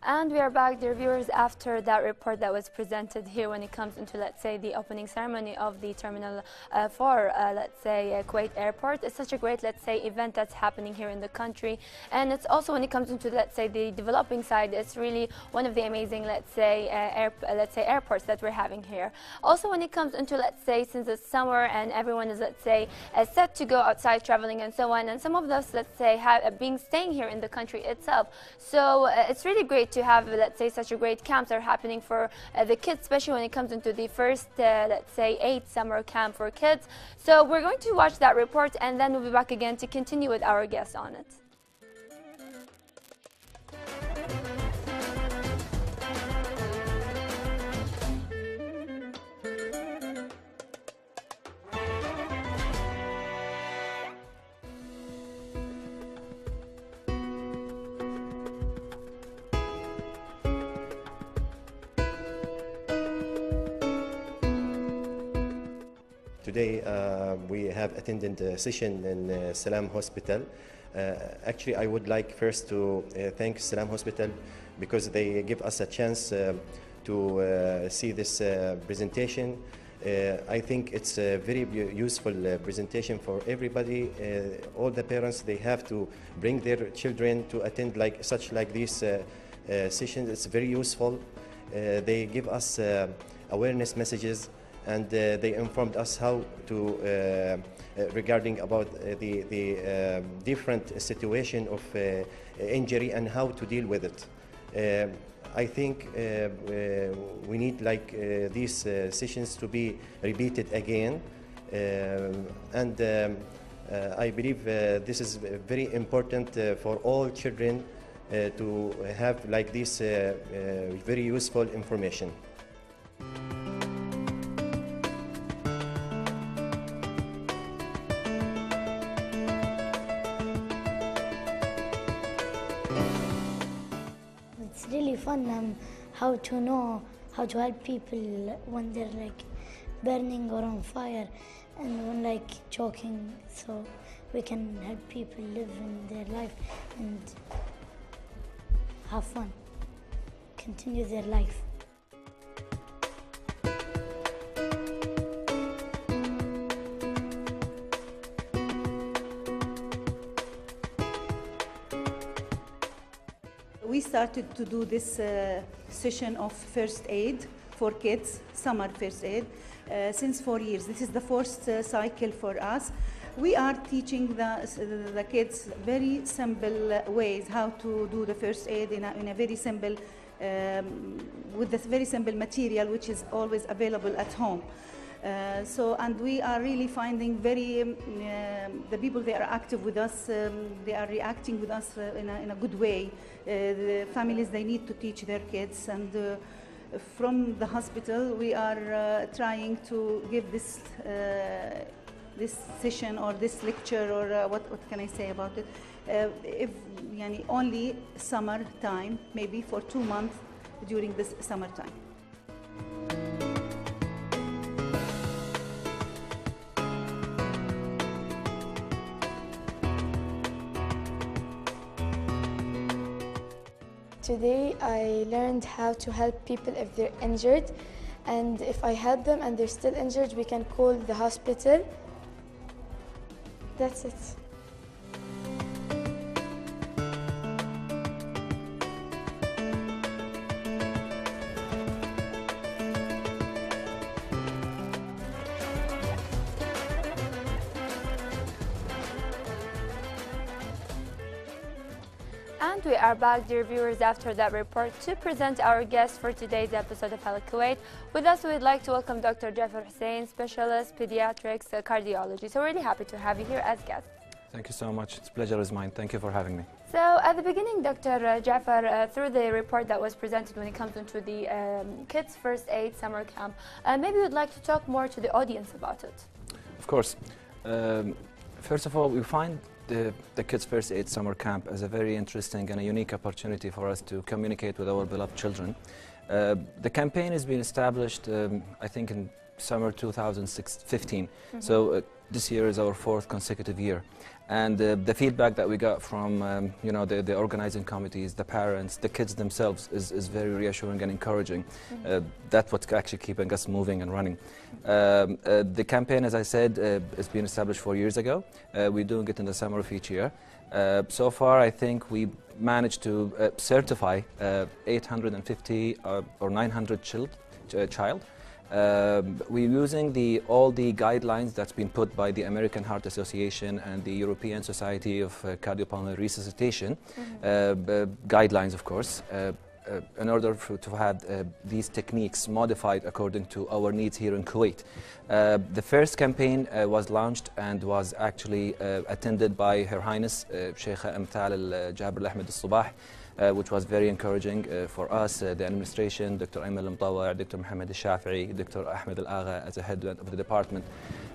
And we are back, dear viewers, after that report that was presented here when it comes into, let's say, the opening ceremony of the Terminal 4, let's say, Kuwait Airport. It's such a great, let's say, event that's happening here in the country. And it's also, when it comes into, let's say, the developing side, it's really one of the amazing, let's say, airports that we're having here. Also, when it comes into, let's say, since it's summer and everyone is, let's say, set to go outside traveling and so on, and some of us, let's say, have staying here in the country itself. So it's really great to have, let's say, such a great camps are happening for the kids, especially when it comes into the first, let's say, 8 summer camp for kids. So we're going to watch that report and then we'll be back again to continue with our guests on it. Today we have attended a session in Salam Hospital. Actually, I would like first to thank Salam Hospital because they give us a chance to see this presentation. I think it's a very useful presentation for everybody. All the parents, they have to bring their children to attend like these sessions. It's very useful. They give us awareness messages, and they informed us how to regarding about the different situation of injury and how to deal with it. I think we need like these sessions to be repeated again, and I believe this is very important for all children to have like this very useful information. It's really fun how to know how to help people when they're like burning or on fire, and when like choking, so we can help people live in their life and have fun, continue their life. We started to do this session of first aid for kids, summer first aid, since 4 years. This is the fourth cycle for us. We are teaching the kids very simple ways how to do the first aid in a very simple, with this very simple material which is always available at home. And we are really finding the people, they are active with us, they are reacting with us in a good way. The families, they need to teach their kids, and from the hospital we are trying to give this session or this lecture, or what can I say about it, if only summer time, maybe for 2 months during this summer time. Today I learned how to help people if they're injured, and if I help them and they're still injured, we can call the hospital. That's it. And we are back, dear viewers, after that report to present our guest for today's episode of Hello Kuwait. With us, we'd like to welcome Dr. Jafar Husain, specialist pediatrics cardiology. So we're really happy to have you here as guest. Thank you so much. It's a pleasure is mine. Thank you for having me. So at the beginning, Dr. Jafar, through the report that was presented when it comes into the Kids First Aid Summer Camp, maybe you'd like to talk more to the audience about it. Of course. First of all, we find the Kids First Aid Summer Camp as a very interesting and a unique opportunity for us to communicate with our beloved children. The campaign has been established, I think, in summer 2015. So this year is our 4th consecutive year. And the feedback that we got from you know, the organizing committees, the parents, the kids themselves is very reassuring and encouraging. That's what's actually keeping us moving and running. The campaign, as I said, has been established 4 years ago. We're doing it in the summer of each year. So far, I think we managed to certify 850 or 900 child. We're using all the guidelines that's been put by the American Heart Association and the European Society of Cardiopulmonary Resuscitation, guidelines, of course, in order to have these techniques modified according to our needs here in Kuwait. The first campaign was launched and was actually attended by Her Highness Sheikha Amthal al-Jabir Ahmed al-Sabah, which was very encouraging for us, the administration, Dr. Ayman al-Mtawa, Dr. Mohammed al-Shafi'i, Dr. Ahmed al-Agha as a head of the department.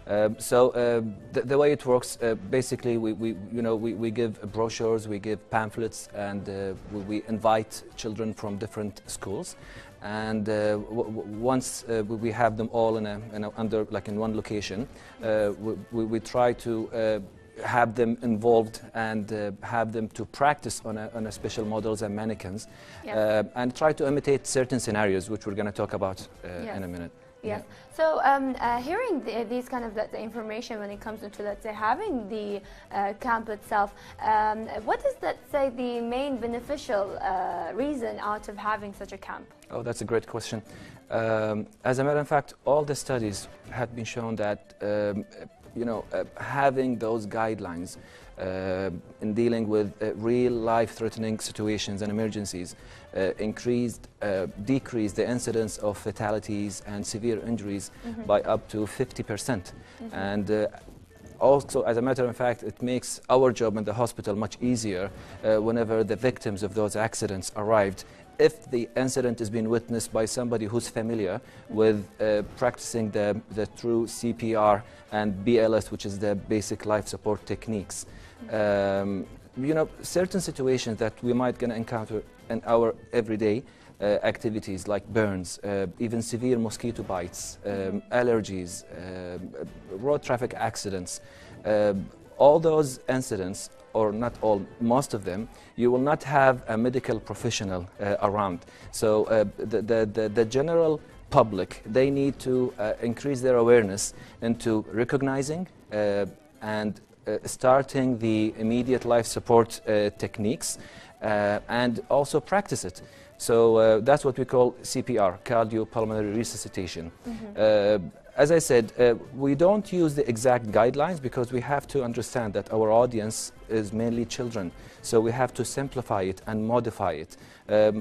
The way it works, basically we give brochures, we give pamphlets, and we invite children from different schools. And once we have them all in one location, we try to have them involved and have them to practice on a special models and mannequins, and try to imitate certain scenarios, which we're going to talk about in a minute. Yes. So hearing these kind of the information when it comes into, let's say, having the camp itself, what is, let's say, the main beneficial reason out of having such a camp? Oh, that's a great question. As a matter of fact, all the studies have been shown that having those guidelines in dealing with real life-threatening situations and emergencies decreased the incidence of fatalities and severe injuries by up to 50%. And also, as a matter of fact, it makes our job in the hospital much easier whenever the victims of those accidents arrived, if the incident is being witnessed by somebody who's familiar with practicing the true CPR and BLS, which is the basic life support techniques. Certain situations that we might gonna encounter in our everyday activities, like burns, even severe mosquito bites, allergies, road traffic accidents, all those incidents, or not all, most of them, you will not have a medical professional around. So the general public, they need to increase their awareness into recognizing and starting the immediate life support techniques, and also practice it. So that's what we call CPR, cardiopulmonary resuscitation. As I said, we don't use the exact guidelines because we have to understand that our audience is mainly children. So we have to simplify it and modify it.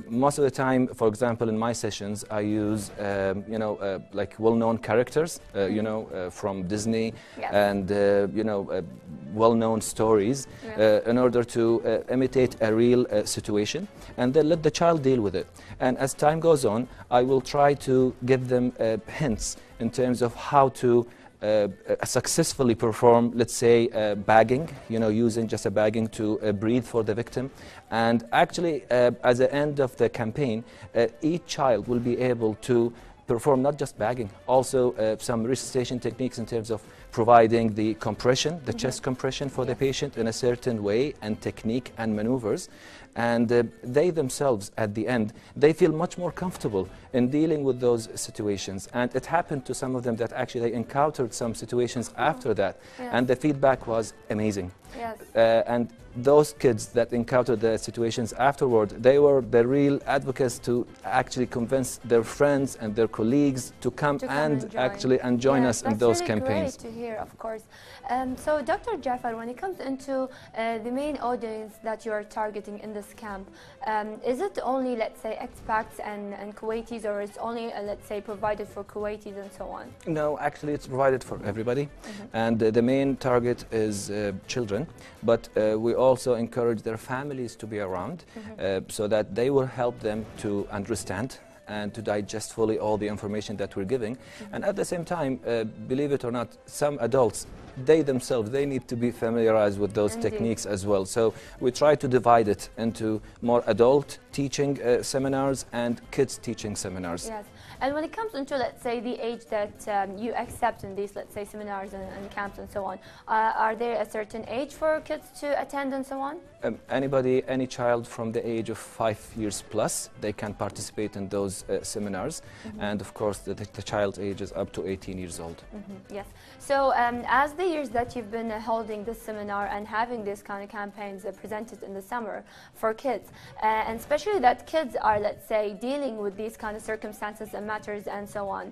Most of the time, for example, in my sessions, I use, like well-known characters, from Disney, and, well-known stories in order to imitate a real situation, and then let the child deal with it. And as time goes on, I will try to give them hints in terms of how to successfully perform, let's say, bagging, using just a bagging to breathe for the victim. And actually, at the end of the campaign, each child will be able to perform not just bagging, also some resuscitation techniques in terms of providing the compression, the chest compression for the patient in a certain way and technique and maneuvers. And they themselves, at the end, they feel much more comfortable in dealing with those situations. And it happened to some of them that actually they encountered some situations after that, and the feedback was amazing. And those kids that encountered the situations afterward, they were the real advocates to actually convince their friends and their colleagues to come and join us in those campaigns. That's really great to hear, of course. So, Dr. Jafar, when it comes into the main audience that you are targeting in this camp, is it only, let's say, expats and Kuwaitis, or is it only, let's say, provided for Kuwaitis and so on? No, actually, it's provided for everybody. And the main target is children, but we also encourage their families to be around so that they will help them to understand and to digest fully all the information that we're giving. And at the same time, believe it or not, some adults they themselves, they need to be familiarized with those Indeed. techniques as well. So we try to divide it into more adult teaching seminars and kids teaching seminars. Yes, and when it comes into, let's say, the age that you accept in these, let's say, seminars and camps and so on, are there a certain age for kids to attend and so on? Anybody, any child from the age of 5 years plus, they can participate in those seminars. And of course, the child's age is up to 18 years old. Yes. So as the years that you've been holding this seminar and having these kind of campaigns presented in the summer for kids, and especially that kids are, let's say, dealing with these kind of circumstances and matters and so on,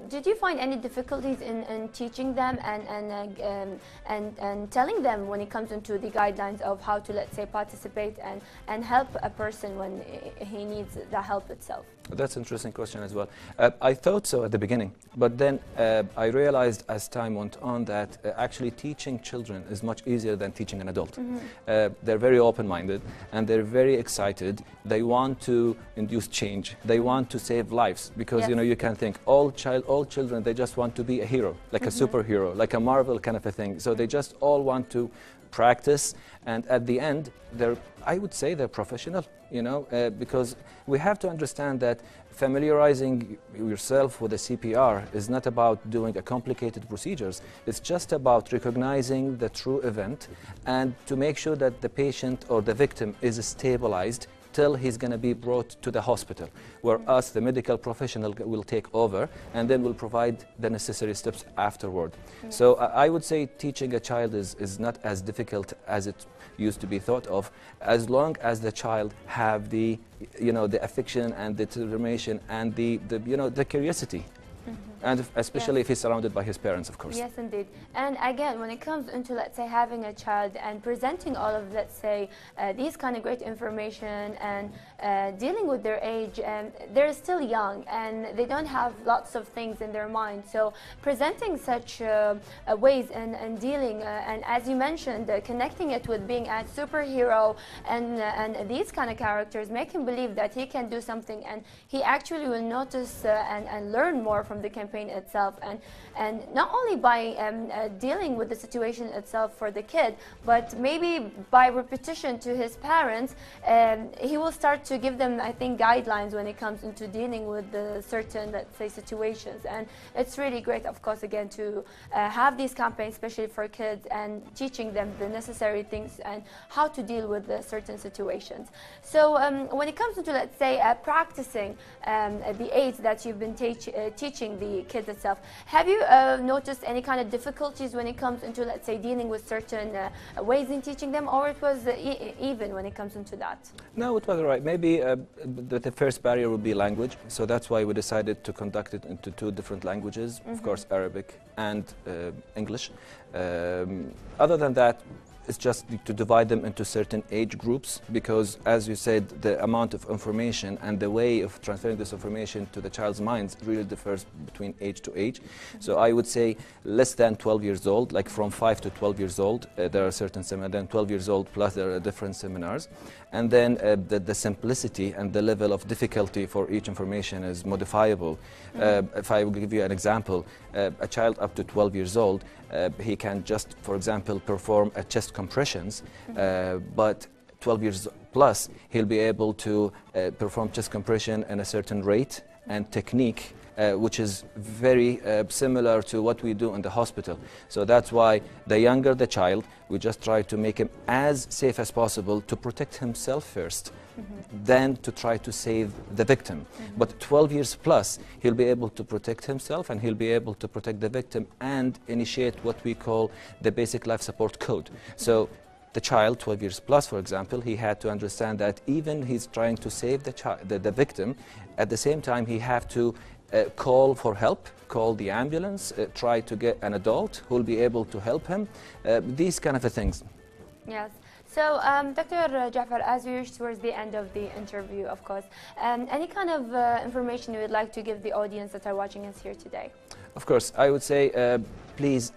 did you find any difficulties in teaching them and telling them when it comes into the guidelines of how to, let's say, participate and help a person when he needs the help itself? That's an interesting question as well. I thought so at the beginning, but then I realized as time went on that actually teaching children is much easier than teaching an adult. They're very open-minded and they're very excited. They want to induce change. They want to save lives because, Yes. you know, you can think all children, they just want to be a hero, like a superhero, like a Marvel kind of a thing. So they just all want to practice, and at the end, I would say they're professional, you know, because we have to understand that familiarizing yourself with a CPR is not about doing a complicated procedures. It's just about recognizing the true event and to make sure that the patient or the victim is stabilized till he's going to be brought to the hospital, where us, the medical professional, will take over and then will provide the necessary steps afterward. So I would say teaching a child is not as difficult as it used to be thought of, as long as the child have the, you know, the affection and the determination and the you know, the curiosity. And especially if he's surrounded by his parents, of course. Yes, indeed. And again, when it comes into, let's say, having a child and presenting all of, let's say, these kind of great information and dealing with their age, they're still young and they don't have lots of things in their mind. So presenting such ways and dealing, and as you mentioned, connecting it with being a superhero and these kind of characters, make him believe that he can do something and he actually will notice and learn more from the campaign itself, and not only by dealing with the situation itself for the kid, but maybe by repetition to his parents, he will start to give them, I think, guidelines when it comes into dealing with the certain, let's say, situations. And it's really great, of course, again, to have these campaigns, especially for kids, and teaching them the necessary things and how to deal with the certain situations. So when it comes into, let's say, practicing the aids that you've been teaching the kids itself, have you noticed any kind of difficulties when it comes into, let's say, dealing with certain ways in teaching them, or it was even when it comes into that? No, it was all right. Maybe the first barrier would be language, so that's why we decided to conduct it into 2 different languages, of course, Arabic and English. Other than that, it's just to divide them into certain age groups, because as you said, the amount of information and the way of transferring this information to the child's minds really differs between age to age. So I would say less than 12 years old, like from 5 to 12 years old, there are certain seminars, then 12 years old plus there are different seminars. And then the simplicity and the level of difficulty for each information is modifiable. If I will give you an example, a child up to 12 years old, he can just, for example, perform a chest compressions, but 12 years plus, he'll be able to perform chest compression in a certain rate and technique, which is very similar to what we do in the hospital. So that's why the younger the child, we just try to make him as safe as possible to protect himself first, then to try to save the victim. But 12 years plus, he'll be able to protect himself and he'll be able to protect the victim and initiate what we call the basic life support code. So the child, 12 years plus, for example, he had to understand that even he's trying to save the victim, at the same time he have to call for help, call the ambulance, try to get an adult who will be able to help him, these kind of things. Yes. So, Dr. Jafar, as we reach towards the end of the interview, of course, any kind of information you would like to give the audience that are watching us here today? Of course, I would say please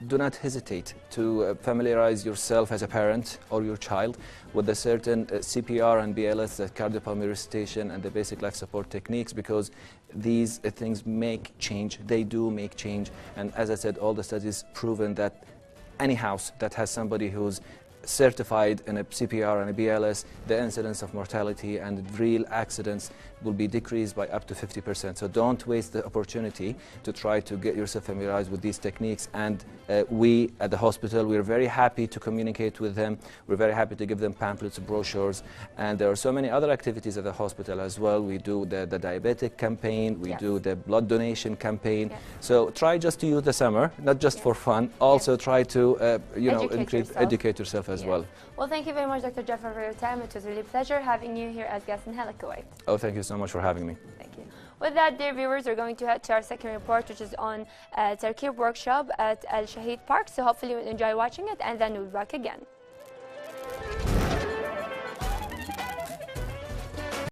do not hesitate to familiarize yourself as a parent or your child with the certain CPR and BLS, the cardiopulmonary resuscitation, and the basic life support techniques, because these things make change. They do make change. And as I said, all the studies proven that any house that has somebody who's certified in a CPR and a BLS, the incidence of mortality and real accidents will be decreased by up to 50%. So don't waste the opportunity to try to get yourself familiarized with these techniques. And we at the hospital, we're very happy to communicate with them. We're very happy to give them pamphlets, brochures, and there are so many other activities at the hospital as well. We do the diabetic campaign, we do the blood donation campaign. So try just to use the summer, not just for fun. Also try to educate yourself as well. Well, thank you very much, Dr. Jafar, for your time. It was really a pleasure having you here as guest in Hala, Kuwait. Oh, thank you so much for having me. Thank you. With that, dear viewers, we're going to head to our second report, which is on Turkey workshop at Al Shahid Park. So hopefully you'll enjoy watching it, and then we'll be back again.